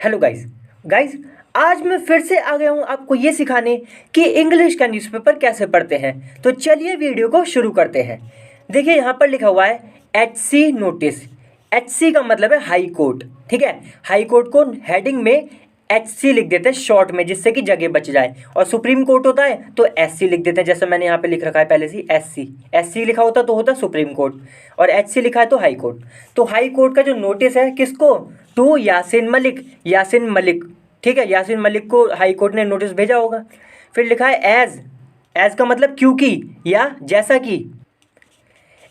Hello guys guys आज मैं फिर से आ गया हूँ आपको ये सिखाने कि इंग्लिश का न्यूज़पेपर कैसे पढ़ते हैं। तो चलिए वीडियो को शुरू करते हैं। देखिए यहाँ पर लिखा हुआ है HC नोटिस। HC का मतलब है हाई कोर्ट, ठीक है। हाई कोर्ट को हेडिंग में HC लिख देते हैं शॉर्ट में, जिससे कि जगह बच जाए। और सुप्रीम कोर्ट होता है तो SC लिख देते हैं, जैसे मैंने यहाँ पे लिख रखा है पहले से SC। SC लिखा होता तो होता सुप्रीम कोर्ट, और HC लिखा है तो हाई कोर्ट। तो हाई कोर्ट का जो नोटिस है किसको, टू यासिन मलिक। यासिन मलिक, ठीक है, यासिन मलिक को हाई कोर्ट ने नोटिस भेजा होगा। फिर लिखा है एज का मतलब क्योंकि या जैसा कि।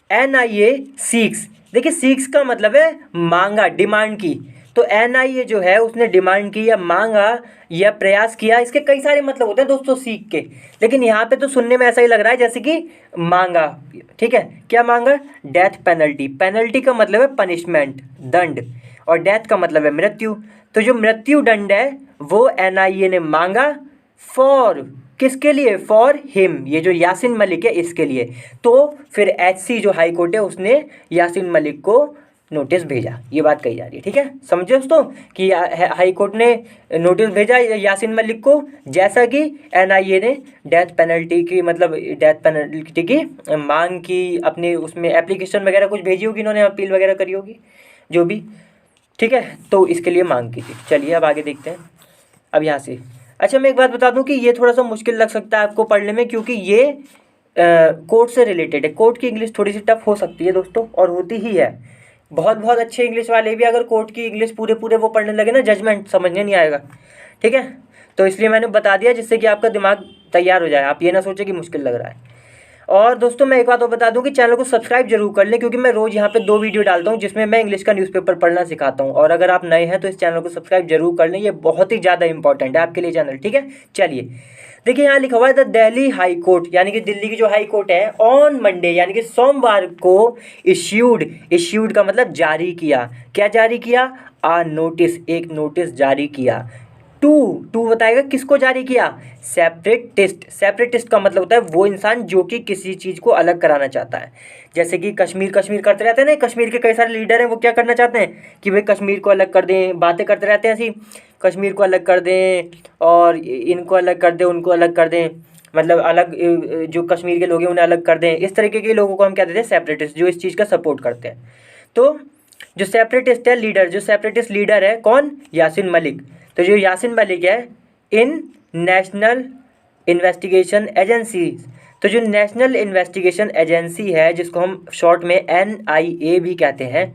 NIA सीक्स, देखिए सीक्स का मतलब है मांगा, डिमांड की। तो NIA जो है उसने डिमांड की या मांगा या प्रयास किया, इसके कई सारे मतलब होते हैं दोस्तों सीख के, लेकिन यहाँ पे तो सुनने में ऐसा ही लग रहा है जैसे कि मांगा, ठीक है। क्या मांगा, डेथ पेनल्टी। पेनल्टी का मतलब है पनिशमेंट, दंड, और डेथ का मतलब है मृत्यु। तो जो मृत्यु दंड है वो NIA ने मांगा फॉर, किसके लिए, फॉर हिम, ये जो यासिन मलिक है इसके लिए। तो फिर HC जो हाई कोर्ट है उसने यासिन मलिक को नोटिस भेजा, ये बात कही जा रही है, ठीक है। समझे दोस्तों कि हाई कोर्ट ने नोटिस भेजा यासिन मलिक को, जैसा कि NIA ने डेथ पेनल्टी की, मतलब डेथ पेनल्टी की मांग की, अपने उसमें एप्लीकेशन वगैरह कुछ भेजी होगी, इन्होंने अपील वगैरह करी होगी, जो भी, ठीक है। तो इसके लिए मांग की थी। चलिए अब आगे देखते हैं। अब यहाँ से, अच्छा मैं एक बात बता दूं कि ये थोड़ा सा मुश्किल लग सकता है आपको पढ़ने में, क्योंकि ये कोर्ट से रिलेटेड है। कोर्ट की इंग्लिश थोड़ी सी टफ हो सकती है दोस्तों, और होती ही है। बहुत बहुत अच्छे इंग्लिश वाले भी अगर कोर्ट की इंग्लिश पूरे पूरे वो पढ़ने लगे ना, जजमेंट समझने नहीं आएगा, ठीक है। तो इसलिए मैंने बता दिया, जिससे कि आपका दिमाग तैयार हो जाए, आप ये ना सोचें कि मुश्किल लग रहा है। और दोस्तों मैं एक बात और बता दूं कि चैनल को सब्सक्राइब जरूर कर लें, क्योंकि मैं रोज़ यहाँ पे 2 वीडियो डालता हूँ जिसमें मैं इंग्लिश का न्यूज़पेपर पढ़ना सिखाता हूँ। और अगर आप नए हैं तो इस चैनल को सब्सक्राइब जरूर कर लें, ये बहुत ही ज़्यादा इंपॉर्टेंट है आपके लिए चैनल, ठीक है। चलिए देखिए यहाँ लिखा हुआ है द दिल्ली हाई कोर्ट, यानी कि दिल्ली की जो हाई कोर्ट है, ऑन मंडे यानी कि सोमवार को इश्यूड का मतलब जारी किया। क्या जारी किया, आ नोटिस, एक नोटिस जारी किया। टू बताएगा किसको जारी किया, सेपरेटिस्ट। सेपरेटिस्ट का मतलब होता है वो इंसान जो कि किसी चीज़ को अलग कराना चाहता है। जैसे कि कश्मीर करते रहते हैं ना, कश्मीर के कई सारे लीडर हैं, वो क्या करना चाहते हैं कि भाई कश्मीर को अलग कर दें, बातें करते रहते हैं ऐसी, कश्मीर को अलग कर दें और इनको अलग कर दें, उनको अलग कर दें, मतलब अलग, जो कश्मीर के लोग हैं उन्हें अलग कर दें। इस तरीके के लोगों को हम क्या देते हैं, सेपरेटिस्ट, जो इस चीज़ का सपोर्ट करते हैं। तो जो सेपरेटिस्ट है लीडर, जो सेपरेटिस्ट लीडर है कौन, यासिन मलिक। तो जो यासिन मलिक है इन नेशनल इन्वेस्टिगेशन एजेंसी, तो जो नेशनल इन्वेस्टिगेशन एजेंसी है जिसको हम शॉर्ट में NIA भी कहते हैं,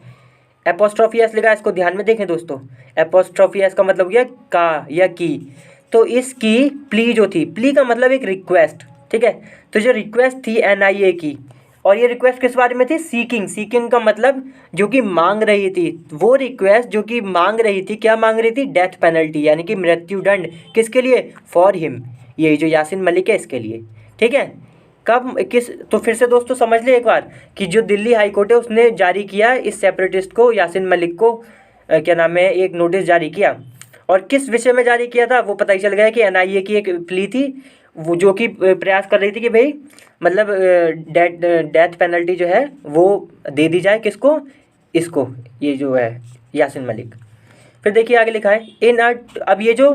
एपोस्ट्रोफी एस लिखा है, इसको ध्यान में देखें दोस्तों। एपोस्ट्रोफी एस का मतलब क्या, का या की। तो इसकी प्ली जो थी, प्ली का मतलब एक रिक्वेस्ट, ठीक है। तो जो रिक्वेस्ट थी NIA की, और ये रिक्वेस्ट किस बारे में थी, सीकिंग का मतलब जो कि मांग रही थी, वो रिक्वेस्ट जो कि मांग रही थी, क्या मांग रही थी, डेथ पेनल्टी यानी कि मृत्यु दंड, किसके लिए, फॉर हिम, ये जो यासिन मलिक है इसके लिए, ठीक है। कब, किस, तो फिर से दोस्तों समझ ले एक बार कि जो दिल्ली हाई कोर्ट है उसने जारी किया इस सेपरेटिस्ट को, यासिन मलिक को, क्या नाम है, एक नोटिस जारी किया। और किस विषय में जारी किया था वो पता ही चल गया कि NIA की एक प्ली थी, वो जो कि प्रयास कर रही थी कि भाई मतलब डेथ पेनल्टी जो है वो दे दी जाए, किसको, इसको, ये जो है यासिन मलिक। फिर देखिए आगे लिखा है इन अब ये जो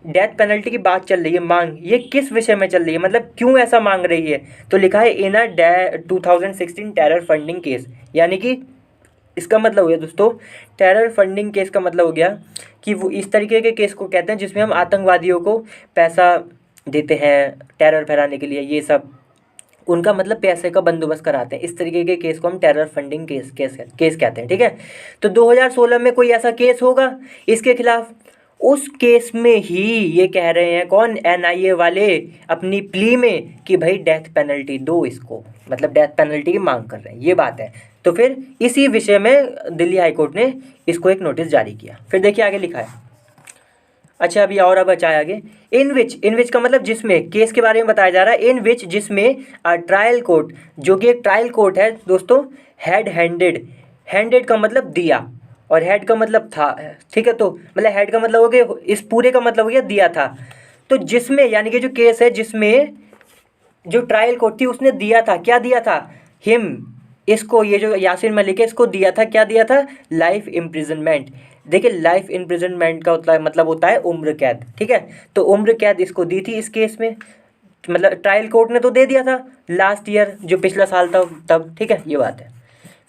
डेथ पेनल्टी की बात चल रही है, मांग, ये किस विषय में चल रही है, मतलब क्यों ऐसा मांग रही है। तो लिखा है इन 2016 टेरर फंडिंग केस, यानी कि इसका मतलब हो गया दोस्तों, टेरर फंडिंग केस का मतलब हो गया कि वो इस तरीके के केस को कहते हैं जिसमें हम आतंकवादियों को पैसा देते हैं टेरर फैलाने के लिए, ये सब उनका मतलब पैसे का बंदोबस्त कराते हैं। इस तरीके के केस को हम टेरर फंडिंग केस कहते हैं, ठीक है। तो 2016 में कोई ऐसा केस होगा इसके खिलाफ, उस केस में ही ये कह रहे हैं कौन, NIA वाले, अपनी प्ली में कि भाई डेथ पेनल्टी दो इसको, मतलब डेथ पेनल्टी की मांग कर रहे हैं, ये बात है। तो फिर इसी विषय में दिल्ली हाई कोर्ट ने इसको एक नोटिस जारी किया। फिर देखिए आगे लिखा है, अच्छा अभी और अब बचाया आगे, इन विच का मतलब जिसमें, केस के बारे में बताया जा रहा है, इन विच जिसमें ट्रायल कोर्ट, जो कि एक ट्रायल कोर्ट है दोस्तों, हैंडेड का मतलब दिया, और हेड का मतलब था, ठीक है। तो मतलब हेड का मतलब हो गया, इस पूरे का मतलब हो गया दिया था। तो जिसमें यानी कि जो केस है जिसमें जो ट्रायल कोर्ट थी उसने दिया था, क्या दिया था, हिम, इसको ये जो यासिन मलिक है इसको दिया था, क्या दिया था, लाइफ इम्प्रिजनमेंट। देखिए लाइफ इम्प्रिजनमेंट का मतलब होता है उम्र कैद, ठीक है। तो उम्र कैद इसको दी थी इस केस में, मतलब ट्रायल कोर्ट ने तो दे दिया था लास्ट ईयर, जो पिछला साल था तब, ठीक है, ये बात है।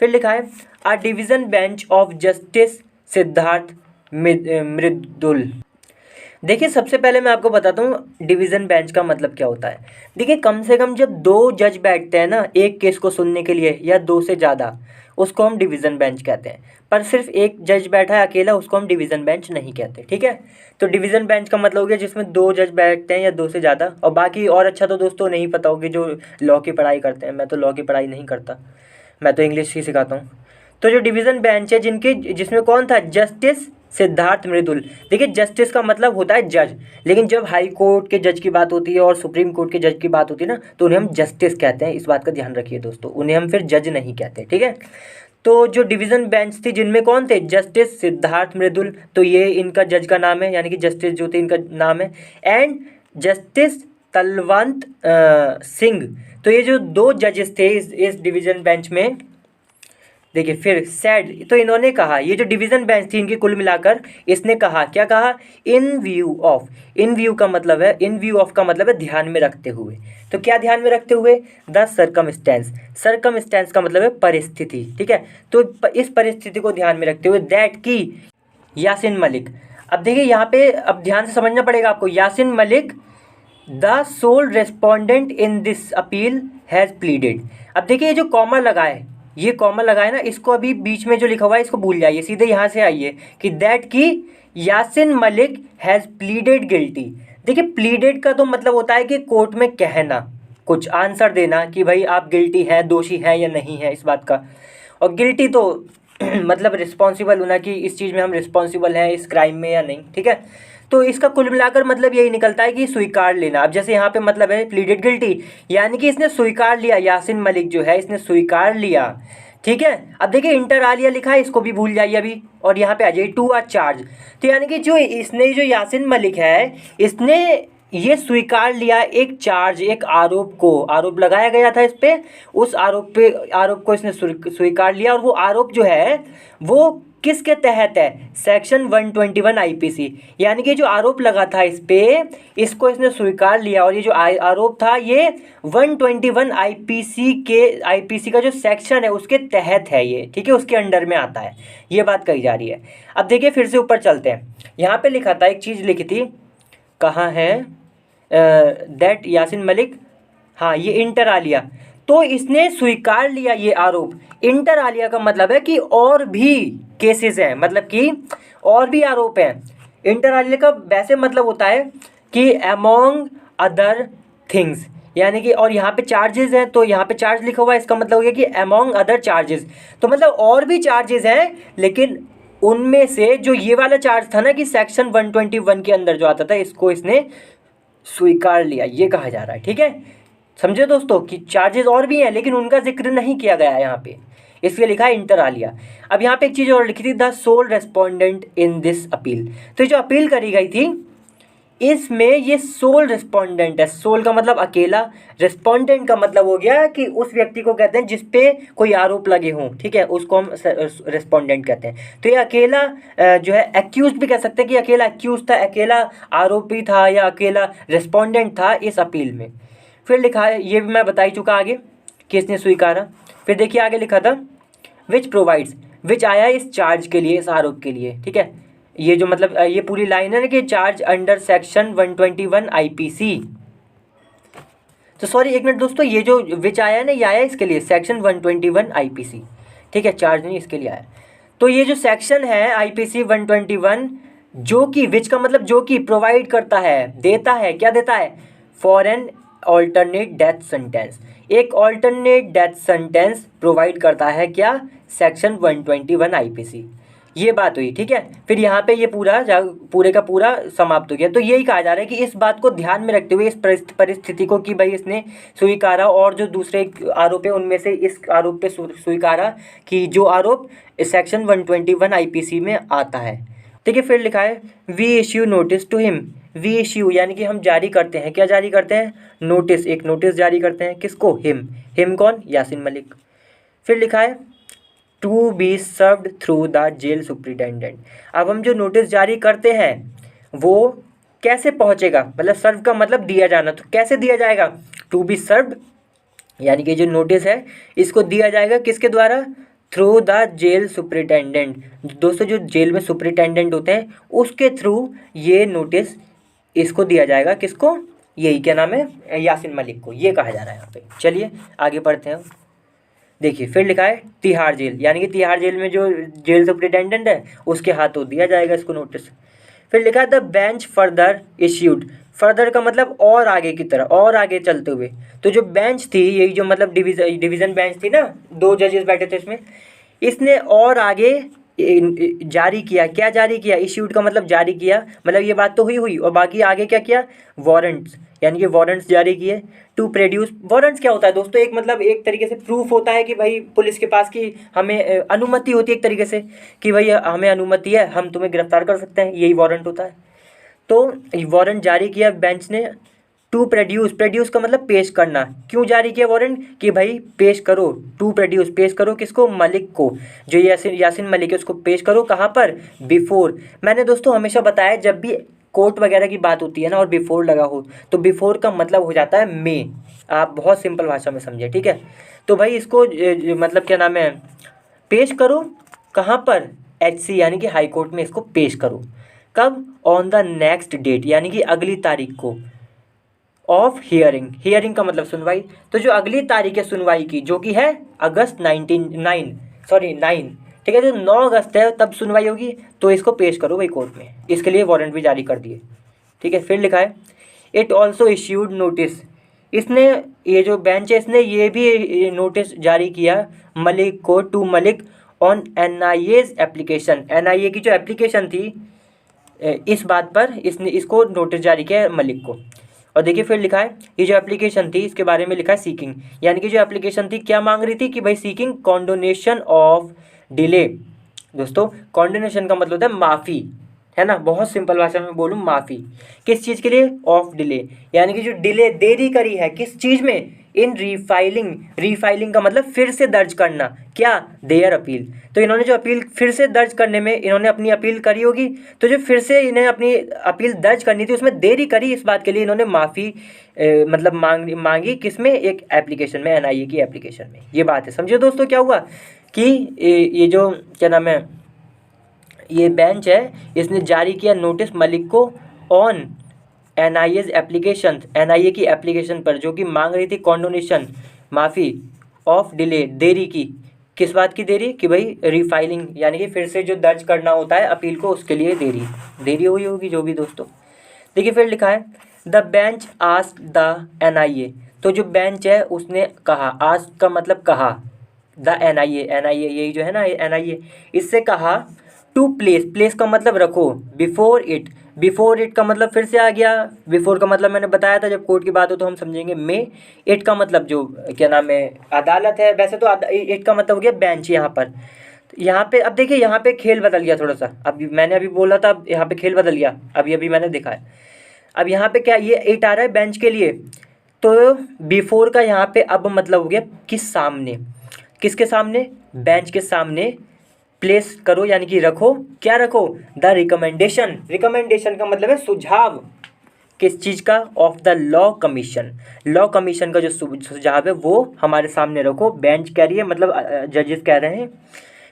फिर लिखा है a division bench of justice Siddharth Mridul. देखिए सबसे पहले मैं आपको बताता हूँ डिवीज़न बेंच का मतलब क्या होता है। देखिए कम से कम जब दो जज बैठते हैं ना एक केस को सुनने के लिए, या दो से ज़्यादा, उसको हम डिवीज़न बेंच कहते हैं। पर सिर्फ एक जज बैठा है अकेला, उसको हम डिवीज़न बेंच नहीं कहते, ठीक है। तो डिवीज़न बेंच का मतलब हो गया जिसमें दो जज बैठते हैं या दो से ज़्यादा। और बाकी और अच्छा तो दोस्तों नहीं पता होगी जो लॉ की पढ़ाई करते हैं, मैं तो लॉ की पढ़ाई नहीं करता, मैं तो इंग्लिश ही सिखाता हूँ। तो जो डिवीज़न बेंच है जिसमें कौन था, जस्टिस सिद्धार्थ मृदुल। देखिए जस्टिस का मतलब होता है जज, लेकिन जब हाई कोर्ट के जज की बात होती है और सुप्रीम कोर्ट के जज की बात होती है ना, तो उन्हें हम जस्टिस कहते हैं। इस बात का ध्यान रखिए दोस्तों, उन्हें हम फिर जज नहीं कहते, ठीक है। तो जो डिवीज़न बेंच थी जिनमें कौन थे, जस्टिस सिद्धार्थ मृदुल, तो ये इनका जज का नाम है, यानी कि जस्टिस जो थे इनका नाम है। And justice Talwant Singh. तो ये जो दो जजेस थे इस डिवीज़न बेंच में, देखिए फिर सेड, तो इन्होंने कहा, ये जो डिवीज़न बेंच थी इनकी कुल मिलाकर, इसने कहा, क्या कहा, इन व्यू ऑफ, इन व्यू का मतलब है, इन व्यू ऑफ का मतलब है ध्यान में रखते हुए। तो क्या ध्यान में रखते हुए, द सर्कमस्टेंस, सर्कमस्टेंस का मतलब है परिस्थिति, ठीक है। तो इस परिस्थिति को ध्यान में रखते हुए दैट की यासिन मलिक, अब देखिए यहाँ पे अब ध्यान से समझना पड़ेगा आपको, Yasin Malik the sole respondent in this appeal has pleaded. अब देखिए ये जो कॉमा लगा है, ये कॉमा लगा है ना, इसको अभी बीच में जो लिखा हुआ है इसको भूल जाइए, सीधे यहाँ से आइए कि दैट की Yasin Malik has pleaded guilty. देखिए प्लीडेड का तो मतलब होता है कि कोर्ट में कहना, कुछ आंसर देना कि भाई आप गिल्टी हैं, दोषी हैं या नहीं है इस बात का। और गिल्टी तो मतलब रिस्पॉन्सिबल होना कि इस चीज़ में हम रिस्पॉन्सिबल हैं इस क्राइम में या नहीं, ठीक है। तो इसका कुल मिलाकर मतलब यही निकलता है कि स्वीकार लेना। अब जैसे यहाँ पे मतलब है प्लीडेड गिल्टी, यानी कि इसने स्वीकार लिया, यासिन मलिक जो है इसने स्वीकार लिया, ठीक है। अब देखिए इंटर आलिया लिखा है, इसको भी भूल जाइए अभी, और यहाँ पे आ जाइए टू आर चार्ज। तो यानी कि जो यासिन मलिक है इसने ये स्वीकार लिया एक चार्ज, एक आरोप को, आरोप लगाया गया था इस पे, उस आरोप को इसने स्वीकार लिया। और वो आरोप जो है वो किसके तहत है, सेक्शन 121 आईपीसी, यानी कि जो आरोप लगा था इस पे, इसको इसने स्वीकार लिया। और ये जो आरोप था ये 121 आईपीसी का जो सेक्शन है उसके तहत है ये, ठीक है, उसके अंडर में आता है, ये बात कही जा रही है। अब देखिए फिर से ऊपर चलते हैं, यहाँ पे लिखा था, एक चीज़ लिखी थी, कहाँ है, दैट यासिन मलिक, हाँ ये इंटर आलिया, तो इसने स्वीकार लिया ये आरोप। इंटर आलिया का मतलब है कि और भी केसेस हैं, मतलब कि और भी आरोप हैं। इंटर आलिया का वैसे मतलब होता है कि अमॉन्ग अदर थिंग्स, यानी कि, और यहाँ पे चार्जेस हैं, तो यहाँ पे चार्ज लिखा हुआ है, इसका मतलब हो गया कि अमॉन्ग अदर चार्जेस, तो मतलब और भी चार्जेस हैं, लेकिन उनमें से जो ये वाला चार्ज था ना कि सेक्शन 121 के अंदर जो आता था, इसको इसने स्वीकार लिया, ये कहा जा रहा है, ठीक है। समझे दोस्तों कि चार्जेस और भी हैं लेकिन उनका जिक्र नहीं किया गया है यहाँ पे, इसलिए लिखा है इंटर आलिया। अब यहाँ पे एक चीज़ और लिखी थी, the sole respondent in this appeal. तो जो अपील करी गई थी इसमें ये सोल रेस्पोंडेंट है, सोल का मतलब अकेला, रेस्पोंडेंट का मतलब हो गया कि उस व्यक्ति को कहते हैं जिस पे कोई आरोप लगे हों, ठीक है, उसको हम रेस्पोंडेंट कहते हैं। तो ये अकेला जो है एक्यूज भी कह सकते हैं कि अकेला एक्यूज था, अकेला आरोपी था, या अकेला रेस्पोंडेंट था इस अपील में। फिर लिखा है, ये भी मैं बता ही चुका आगे कि इसने स्वीकारा। फिर देखिए आगे लिखा था विच प्रोवाइड्स, विच आया इस चार्ज के लिए, इस आरोप के लिए, ठीक है। ये जो मतलब ये पूरी लाइन है ना कि चार्ज अंडर सेक्शन 121 आईपीसी। तो सॉरी एक मिनट दोस्तों, ये जो विच आया है ना, ये आया इसके लिए सेक्शन 121 आईपीसी, ठीक है, चार्ज नहीं इसके लिए आया। तो ये जो सेक्शन है आईपीसी 121, जो कि विच का मतलब जो कि प्रोवाइड करता है, देता है, क्या देता है, for an alternate death sentence, एक ऑल्टरनेट डेथ सेंटेंस प्रोवाइड करता है, क्या, सेक्शन 121 आईपीसी। ये बात हुई, ठीक है। फिर यहाँ पे ये पूरे का पूरा समाप्त हो गया। तो यही कहा जा रहा है कि इस बात को ध्यान में रखते हुए, इस परिस्थिति को कि भाई इसने स्वीकारा, और जो दूसरे आरोप है उनमें से इस आरोप पे स्वीकारा कि जो आरोप सेक्शन 121 आईपीसी में आता है, ठीक है। फिर लिखा है we issue notice to him, we issue यानी कि हम जारी करते हैं, क्या जारी करते हैं, नोटिस, एक नोटिस जारी करते हैं, किसको, हिम, हिम कौन, यासिन मलिक। फिर लिखा है to be served through the jail superintendent. अब हम जो नोटिस जारी करते हैं वो कैसे पहुंचेगा, मतलब सर्व का मतलब दिया जाना, तो कैसे दिया जाएगा, टू बी सर्व्ड यानी कि जो नोटिस है इसको दिया जाएगा किसके द्वारा, थ्रू द जेल सुप्रिटेंडेंट। दोस्तों जो जेल में सुप्रिटेंडेंट होते हैं उसके थ्रू ये नोटिस इसको दिया जाएगा, किसको, यही क्या नाम है, यासिन मलिक को, ये कहा जा रहा है यहाँ पे। चलिए आगे पढ़ते हैं। देखिए फिर लिखा है तिहाड़ जेल, यानी कि तिहाड़ जेल में जो जेल सुप्रिटेंडेंट है उसके हाथों दिया जाएगा इसको नोटिस। फिर लिखा है the bench further issued, further का मतलब और आगे की तरह, और आगे चलते हुए। तो जो बेंच थी, यही जो मतलब डिवीज़न बेंच थी ना, 2 जजेस बैठे थे इसमें, इसने और आगे जारी किया, क्या जारी किया, इश्यूड का मतलब जारी किया, मतलब ये बात तो हुई और बाकी आगे क्या किया, वारंट्स, यानी कि वारंट्स जारी किए टू प्रोड्यूस। वारंट्स क्या होता है दोस्तों, एक मतलब एक तरीके से प्रूफ होता है कि भाई पुलिस के पास की हमें अनुमति होती है एक तरीके से, कि भाई हमें अनुमति है, हम तुम्हें गिरफ्तार कर सकते हैं, यही वारंट होता है। तो वारंट जारी किया बेंच ने टू प्रोड्यूस, प्रोड्यूस का मतलब पेश करना। क्यों जारी किया वारंट, कि भाई पेश करो, टू प्रोड्यूस पेश करो किसको, मलिक को, जो यासिन मलिक है उसको पेश करो, कहाँ पर, बिफोर। मैंने दोस्तों हमेशा बताया जब भी कोर्ट वगैरह की बात होती है ना और बिफोर लगा हो तो बिफोर का मतलब हो जाता है मे। आप बहुत सिंपल भाषा में समझिए, ठीक है। तो भाई इसको मतलब क्या नाम है, पेश करो कहाँ पर, HC यानी कि हाई कोर्ट में इसको पेश करो। कब, ऑन द नेक्स्ट डेट यानी कि अगली तारीख को, ऑफ हियरिंग, हियरिंग का मतलब सुनवाई। तो जो अगली तारीख है सुनवाई की, जो कि है अगस्त 9, ठीक है, जो 9 अगस्त है तब सुनवाई होगी, तो इसको पेश करो भाई कोर्ट में, इसके लिए वारंट भी जारी कर दिए, ठीक है। फिर लिखा है इट ऑल्सो इश्यूड नोटिस, इसने, ये जो बेंच है इसने ये भी नोटिस जारी किया मलिक को, to Malik on NIA's application, NIA की जो एप्लीकेशन थी इस बात पर इसने इसको नोटिस जारी किया मलिक को। और देखिए फिर लिखा है ये जो एप्लीकेशन थी इसके बारे में लिखा है सीकिंग, यानी कि जो एप्लीकेशन थी क्या मांग रही थी, कि भाई सीकिंग कॉन्डोनेशन ऑफ डिले। दोस्तों कॉन्डोनेशन का मतलब होता है माफ़ी, है ना, बहुत सिंपल भाषा में बोलूँ, माफ़ी किस चीज़ के लिए, ऑफ डिले, यानी कि जो डिले देरी करी है किस चीज़ में, इन रीफाइलिंग, रीफाइलिंग का मतलब फिर से दर्ज करना, क्या, देयर अपील। तो इन्होंने जो अपील फिर से दर्ज करने में इन्होंने अपनी अपील करी होगी, तो जो फिर से इन्हें अपनी अपील दर्ज करनी थी उसमें देरी करी, इस बात के लिए इन्होंने माफ़ी मतलब मांगी किसमें, एक एप्लीकेशन में, NIA की एप्लीकेशन में। ये बात है, समझिए दोस्तों क्या हुआ कि ये जो क्या नाम है, ये बेंच है इसने जारी किया नोटिस मलिक को ऑन NIA's एप्लीकेशन, NIA की एप्लीकेशन पर, जो कि मांग रही थी कॉन्डोनेशन, माफ़ी, ऑफ डिले, देरी की, किस बात की देरी, कि भाई रीफाइलिंग यानी कि फिर से जो दर्ज करना होता है अपील को, उसके लिए देरी हुई होगी जो भी दोस्तों। देखिए फिर लिखा है the bench asked the NIA, तो जो बेंच है उसने कहा, आस्क का मतलब कहा, द NIA यही जो है ना NIA, इससे कहा टू प्लेस, प्लेस का मतलब रखो, बिफोर इट, बिफोर इट का मतलब फिर से आ गया, बिफोर का मतलब मैंने बताया था जब कोर्ट की बात हो तो हम समझेंगे में, इट का मतलब जो क्या नाम है अदालत है, वैसे तो इट का मतलब हो गया बेंच यहाँ पर। यहाँ पे अब देखिए यहाँ पे खेल बदल गया थोड़ा सा, अब मैंने अभी बोला था, अब यहाँ पे खेल बदल गया, अभी अभी मैंने देखा है। अब यहाँ पे क्या, ये इट आ रहा है बेंच के लिए, तो बिफोर का यहाँ पे अब मतलब हो गया किस सामने, किसके सामने, बेंच के सामने प्लेस करो यानी कि रखो, क्या रखो, द रिकमेंडेशन, रिकमेंडेशन का मतलब है सुझाव, किस चीज़ का, of the law commission, law commission का जो सुझाव है वो हमारे सामने रखो, बेंच कह रही है मतलब जजेस कह रहे हैं।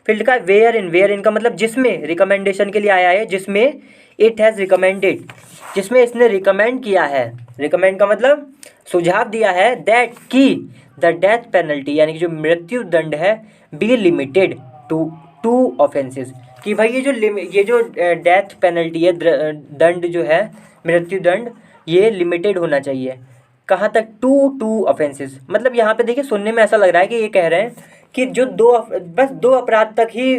फिर लिखा है वेयर इन, वेयर इन का मतलब जिसमें, रिकमेंडेशन के लिए आया है जिसमें, इट हैज़ रिकमेंडेड, जिसमें इसने रिकमेंड किया है, रिकमेंड का मतलब सुझाव दिया है, दैट की द डेथ पेनल्टी यानी कि जो मृत्यु दंड है, बी लिमिटेड टू ऑफेंसेस, कि भाई ये जो डेथ पेनल्टी है, दंड जो है, मृत्यु दंड, ये लिमिटेड होना चाहिए, कहाँ तक, टू ऑफेंसेस। मतलब यहाँ पे देखिए सुनने में ऐसा लग रहा है कि ये कह रहे हैं कि जो बस 2 अपराध तक ही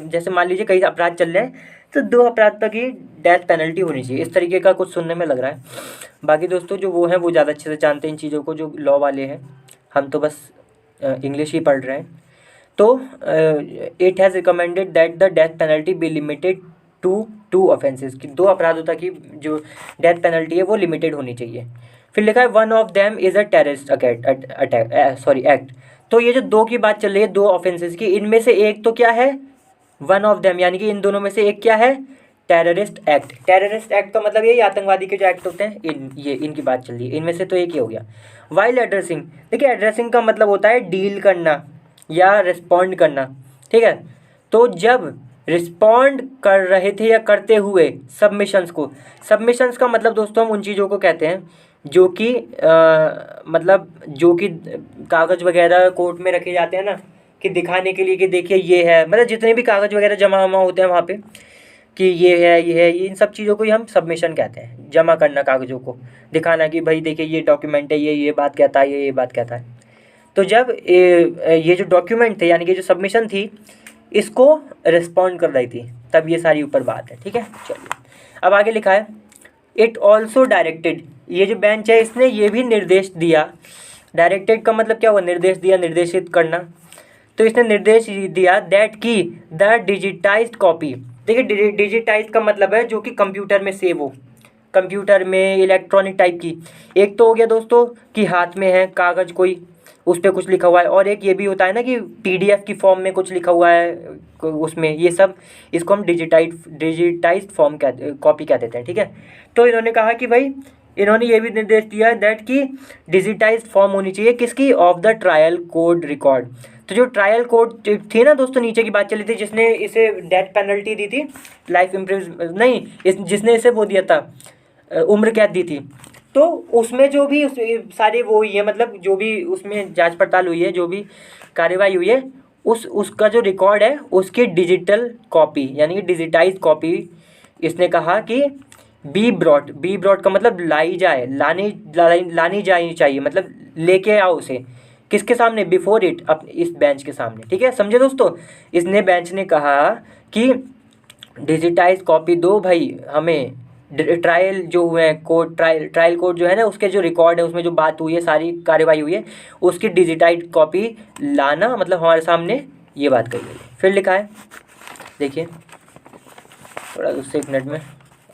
जैसे मान लीजिए कई अपराध चल रहे हैं तो 2 अपराध तक ही डेथ पेनल्टी होनी चाहिए, इस तरीके का कुछ सुनने में लग रहा है। बाकी दोस्तों जो वो हैं वो ज़्यादा अच्छे से जानते हैं इन चीज़ों को, जो लॉ वाले हैं, हम तो बस इंग्लिश ही पढ़ रहे हैं। तो it has recommended that the death penalty be limited to offences, कि 2 अपराधों तक की जो डेथ पेनल्टी है वो लिमिटेड होनी चाहिए। फिर लिखा है one of them is a terrorist act. तो ये जो दो की बात चल रही है, दो ऑफेंसेस की, इनमें से एक तो क्या है, वन ऑफ देम, यानी कि इन दोनों में से एक क्या है, टेररिस्ट एक्ट। टेररिस्ट एक्ट का मतलब यही आतंकवादी के जो एक्ट होते हैं, इनकी बात चल रही है, इनमें से तो एक ही हो गया। वाइल एड्रेसिंग, देखिए एड्रेसिंग का मतलब होता है डील करना या रिस्पॉन्ड करना, ठीक है। तो जब रिस्पॉन्ड कर रहे थे या करते हुए सबमिशंस को, सबमिशंस का मतलब दोस्तों हम उन चीज़ों को कहते हैं जो कि मतलब जो कि कागज़ वगैरह कोर्ट में रखे जाते हैं ना, कि दिखाने के लिए कि देखिए ये है, मतलब जितने भी कागज़ वगैरह जमा होते हैं वहाँ पे, कि ये है ये है, इन सब चीज़ों को ही हम सबमिशन कहते हैं। जमा करना कागज़ों को, दिखाना कि भाई देखिए ये डॉक्यूमेंट है, ये बात कहता है, ये बात कहता है। तो जब ये जो डॉक्यूमेंट थे यानी कि जो सबमिशन थी, इसको रिस्पॉन्ड कर रही थी, तब ये सारी ऊपर बात है, ठीक है। चलिए अब आगे लिखा है इट ऑल्सो डायरेक्टेड, ये जो बेंच है इसने ये भी निर्देश दिया। डायरेक्टेड का मतलब क्या हुआ, निर्देश दिया, निर्देशित करना। तो इसने निर्देश दिया दैट की द डिजिटाइज्ड कॉपी, देखिए डिजिटाइज का मतलब है जो कि कंप्यूटर में सेव हो, कंप्यूटर में इलेक्ट्रॉनिक टाइप की। एक तो हो गया दोस्तों कि हाथ में है कागज़ कोई, उस पर कुछ लिखा हुआ है, और एक ये भी होता है ना कि पीडीएफ की फॉर्म में कुछ लिखा हुआ है उसमें, ये सब इसको हम डिजिटाइज्ड फॉर्म कॉपी कह देते हैं, ठीक है। तो इन्होंने कहा कि भाई, इन्होंने ये भी निर्देश दिया दैट कि डिजिटाइज्ड फॉर्म होनी चाहिए किसकी, of the trial code record. तो जो ट्रायल कोड थी ना दोस्तों, नीचे की बात चली थी, जिसने इसे डेथ पेनल्टी दी थी, लाइफ इम्प्रिजन नहीं, जिसने इसे वो दिया था, उम्र कैद दी थी। तो उसमें जो भी सारे वो हुई है, मतलब जो भी उसमें जांच पड़ताल हुई है, जो भी कार्यवाही हुई है, उसका जो रिकॉर्ड है उसकी डिजिटल कॉपी यानी कि डिजिटाइज कॉपी इसने कहा कि बी ब्रॉड का मतलब लाई जाए, लानी जानी चाहिए, मतलब लेके आओ उसे, किसके सामने, बिफोर इट, इस बेंच के सामने, ठीक है। समझे दोस्तों, इसने बेंच ने कहा कि डिजिटाइज कॉपी दो भाई हमें, ट्रायल जो हुए हैं कोर्ट, ट्रायल कोर्ट जो है ना, उसके जो रिकॉर्ड है, उसमें जो बात हुई है, सारी कार्यवाही हुई है, उसकी डिजिटाइज कॉपी लाना, मतलब हमारे सामने ये बात कही गई है। फिर लिखा है, देखिए थोड़ा उससे एक मिनट में,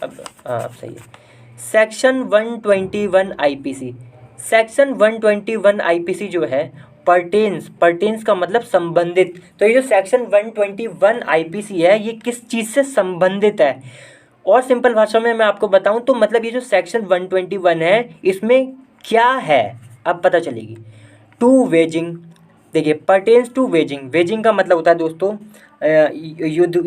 अब हाँ अब सही है। सेक्शन 121 आईपीसी, सेक्शन 121 आईपीसी जो है पर्टेन्स का मतलब संबंधित। तो ये जो सेक्शन 121 आईपीसी है, ये किस चीज़ से संबंधित है, और सिंपल भाषा में मैं आपको बताऊं तो मतलब ये जो सेक्शन 121 है इसमें क्या है अब पता चलेगी। टू वेजिंग, देखिए पर्टेन्स टू वेजिंग, वेजिंग का मतलब होता है दोस्तों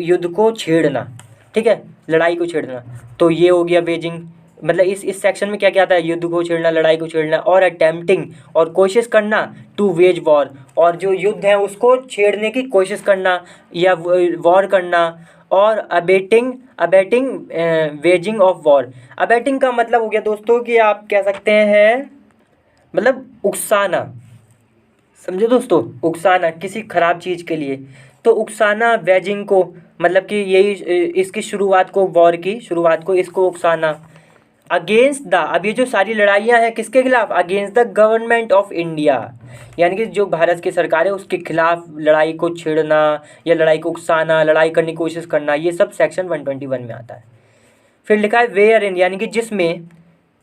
युद्ध को छेड़ना, ठीक है, लड़ाई को छेड़ना। तो ये हो गया वेजिंग, मतलब इस सेक्शन में क्या क्या आता है, युद्ध को छेड़ना, लड़ाई को छेड़ना, और अटेम्प्टिंग और कोशिश करना, टू वेज वॉर, और जो युद्ध है उसको छेड़ने की कोशिश करना या वॉर करना, और abetting waging of war. Abetting का मतलब हो गया दोस्तों कि आप कह सकते हैं मतलब उकसाना, समझे दोस्तों, उकसाना किसी खराब चीज़ के लिए। तो उकसाना वेजिंग को मतलब कि यही इसकी शुरुआत को, वॉर की शुरुआत को, इसको उकसाना। अगेंस्ट द, अब ये जो सारी लड़ाइयाँ हैं किसके खिलाफ, against the government of India, यानी कि जो भारत की सरकार है उसके खिलाफ लड़ाई को छेड़ना या लड़ाई को उकसाना, लड़ाई करने की कोशिश करना, ये सब सेक्शन 121 में आता है। फिर लिखा है वेयर इन, यानी कि जिसमें,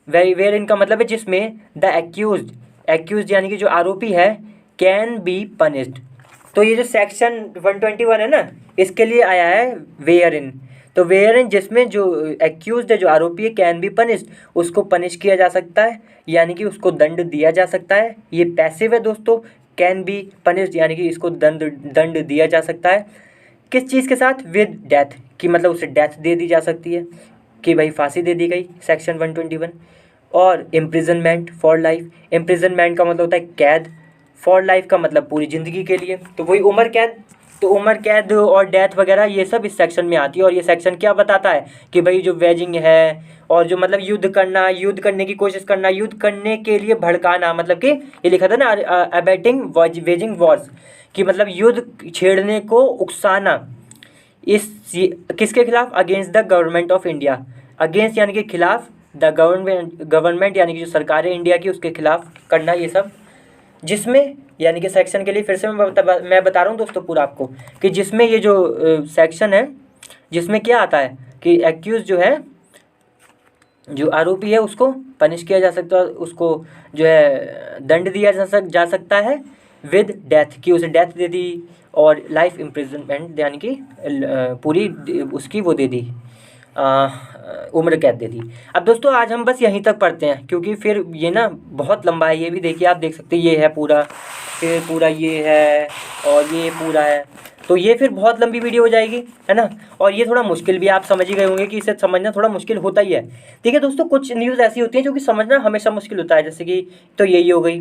वेयर इन का मतलब है जिसमें, द एक्यूज्ड यानी कि जो आरोपी है, कैन बी पनिश्ड। तो ये जो सेक्शन 121 है ना, इसके लिए आया है वेयर इन। तो वेयर इन जिसमें जो एक्यूज्ड है, जो आरोपी है, कैन बी पनिश्ड, उसको पनिश किया जा सकता है, यानी कि उसको दंड दिया जा सकता है। ये पैसिव है दोस्तों, कैन बी पनिश्ड यानी कि इसको दंड दिया जा सकता है। किस चीज़ के साथ, विद डेथ, कि मतलब उसे डेथ दे दी जा सकती है, कि भाई फांसी दे दी गई, सेक्शन 121। और इम्प्रिजनमेंट फॉर लाइफ, इम्प्रिजनमेंट का मतलब होता है कैद, फॉर लाइफ का मतलब पूरी ज़िंदगी के लिए, तो वही उम्र कैद। तो उम्र कैद और डेथ वगैरह ये सब इस सेक्शन में आती है। और ये सेक्शन क्या बताता है कि भाई जो वेजिंग है, और जो मतलब युद्ध करना, युद्ध करने की कोशिश करना, युद्ध करने के लिए भड़काना, मतलब कि ये लिखा था ना अबेटिंग वेजिंग वॉर्स, कि मतलब युद्ध छेड़ने को उकसाना, इस किसके खिलाफ, against the government of India, against यानी कि खिलाफ, द गवर्नमेंट यानी कि जो सरकार है इंडिया की, उसके खिलाफ करना ये सब। जिसमें यानी कि सेक्शन के लिए फिर से मैं बता रहा हूँ दोस्तों पूरा आपको, कि जिसमें ये जो सेक्शन है, जिसमें क्या आता है कि एक्यूज जो है जो आरोपी है उसको पनिश किया जा सकता है, उसको जो है दंड दिया जा सकता है विद डेथ, कि उसे डेथ दे दी और लाइफ इम्प्रिजनमेंट यानी कि पूरी उसकी वो दे दी, उम्र कैद दे दी। अब दोस्तों आज हम बस यहीं तक पढ़ते हैं, क्योंकि फिर ये ना बहुत लंबा है, ये भी देखिए, आप देख सकते हैं ये है पूरा, फिर पूरा ये है और ये पूरा है, तो ये फिर बहुत लंबी वीडियो हो जाएगी, है ना। और ये थोड़ा मुश्किल भी, आप समझ ही गए होंगे कि इसे समझना थोड़ा मुश्किल होता ही है। ठीक है दोस्तों, कुछ न्यूज़ ऐसी होती हैं जो कि समझना हमेशा मुश्किल होता है, जैसे कि तो यही हो गई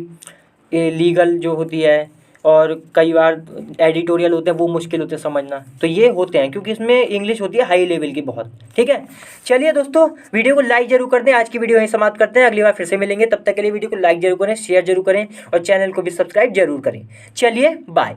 लीगल जो होती है, और कई बार एडिटोरियल होते हैं वो मुश्किल होते हैं समझना, तो ये होते हैं क्योंकि इसमें इंग्लिश होती है हाई लेवल की बहुत। ठीक है, चलिए दोस्तों वीडियो को लाइक जरूर कर दें, आज की वीडियो यहीं समाप्त करते हैं, अगली बार फिर से मिलेंगे, तब तक के लिए वीडियो को लाइक जरूर करें, शेयर जरूर करें और चैनल को भी सब्सक्राइब जरूर करें। चलिए बाय।